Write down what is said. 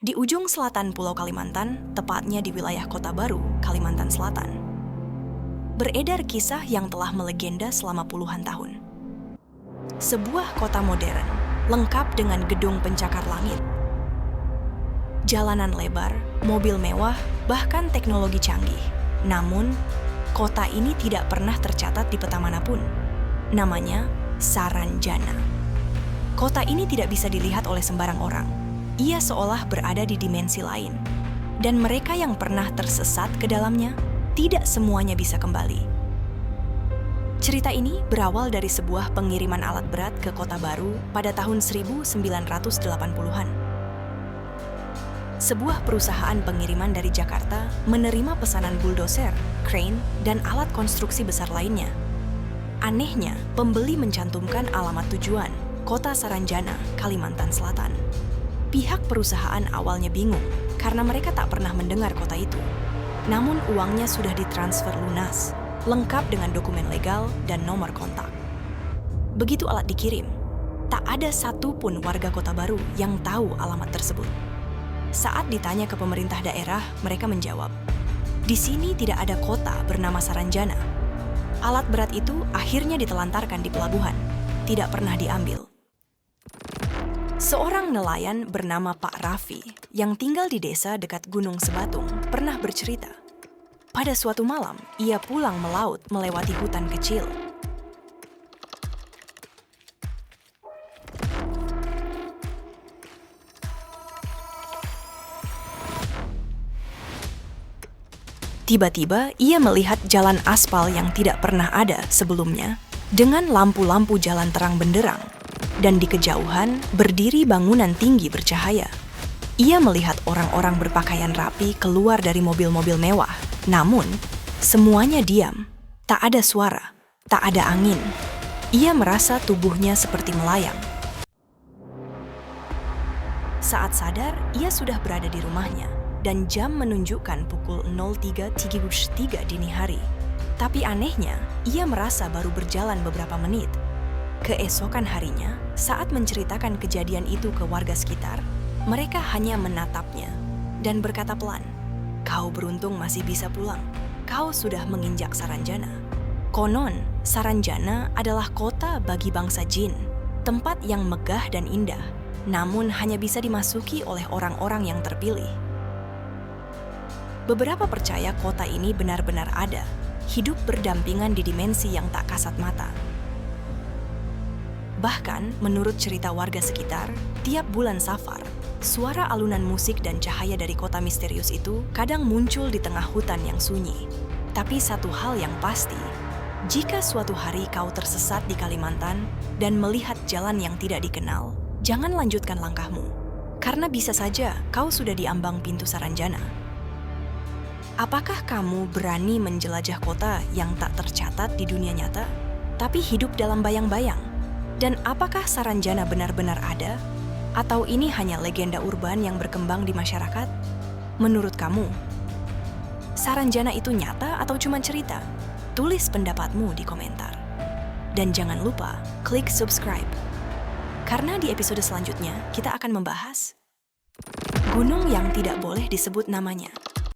di ujung selatan Pulau Kalimantan, tepatnya di wilayah Kota Baru, Kalimantan Selatan. Beredar kisah yang telah melegenda selama puluhan tahun. Sebuah kota modern, lengkap dengan gedung pencakar langit, jalanan lebar, mobil mewah, bahkan teknologi canggih. Namun, kota ini tidak pernah tercatat di peta manapun. Namanya Saranjana. Kota ini tidak bisa dilihat oleh sembarang orang. Ia seolah berada di dimensi lain. Dan mereka yang pernah tersesat ke dalamnya, tidak semuanya bisa kembali. Cerita ini berawal dari sebuah pengiriman alat berat ke Kota Baru pada tahun 1980-an. Sebuah perusahaan pengiriman dari Jakarta menerima pesanan bulldozer, crane, dan alat konstruksi besar lainnya. Anehnya, pembeli mencantumkan alamat tujuan, Kota Saranjana, Kalimantan Selatan. Pihak perusahaan awalnya bingung karena mereka tak pernah mendengar kota itu. Namun uangnya sudah ditransfer lunas, lengkap dengan dokumen legal dan nomor kontak. Begitu alat dikirim, tak ada satupun warga Kota Baru yang tahu alamat tersebut. Saat ditanya ke pemerintah daerah, mereka menjawab, di sini tidak ada kota bernama Saranjana. Alat berat itu akhirnya ditelantarkan di pelabuhan, tidak pernah diambil. Seorang nelayan bernama Pak Raffi yang tinggal di desa dekat Gunung Sebatung pernah bercerita. Pada suatu malam, ia pulang melaut melewati hutan kecil. Tiba-tiba, ia melihat jalan aspal yang tidak pernah ada sebelumnya, dengan lampu-lampu jalan terang benderang, dan di kejauhan berdiri bangunan tinggi bercahaya. Ia melihat orang-orang berpakaian rapi keluar dari mobil-mobil mewah, namun semuanya diam, tak ada suara, tak ada angin. Ia merasa tubuhnya seperti melayang. Saat sadar, ia sudah berada di rumahnya, dan jam menunjukkan pukul 03.33 dini hari. Tapi anehnya, ia merasa baru berjalan beberapa menit. Keesokan harinya, saat menceritakan kejadian itu ke warga sekitar, mereka hanya menatapnya dan berkata pelan, "Kau beruntung masih bisa pulang. Kau sudah menginjak Saranjana." Konon, Saranjana adalah kota bagi bangsa jin, tempat yang megah dan indah, namun hanya bisa dimasuki oleh orang-orang yang terpilih. Beberapa percaya kota ini benar-benar ada, hidup berdampingan di dimensi yang tak kasat mata. Bahkan, menurut cerita warga sekitar, tiap bulan Safar, suara alunan musik dan cahaya dari kota misterius itu kadang muncul di tengah hutan yang sunyi. Tapi satu hal yang pasti, jika suatu hari kau tersesat di Kalimantan dan melihat jalan yang tidak dikenal, jangan lanjutkan langkahmu, karena bisa saja kau sudah diambang pintu Saranjana. Apakah kamu berani menjelajah kota yang tak tercatat di dunia nyata, tapi hidup dalam bayang-bayang? Dan apakah Saranjana benar-benar ada? Atau ini hanya legenda urban yang berkembang di masyarakat? Menurut kamu, Saranjana itu nyata atau cuma cerita? Tulis pendapatmu di komentar. Dan jangan lupa, klik subscribe. Karena di episode selanjutnya, kita akan membahas gunung yang tidak boleh disebut namanya.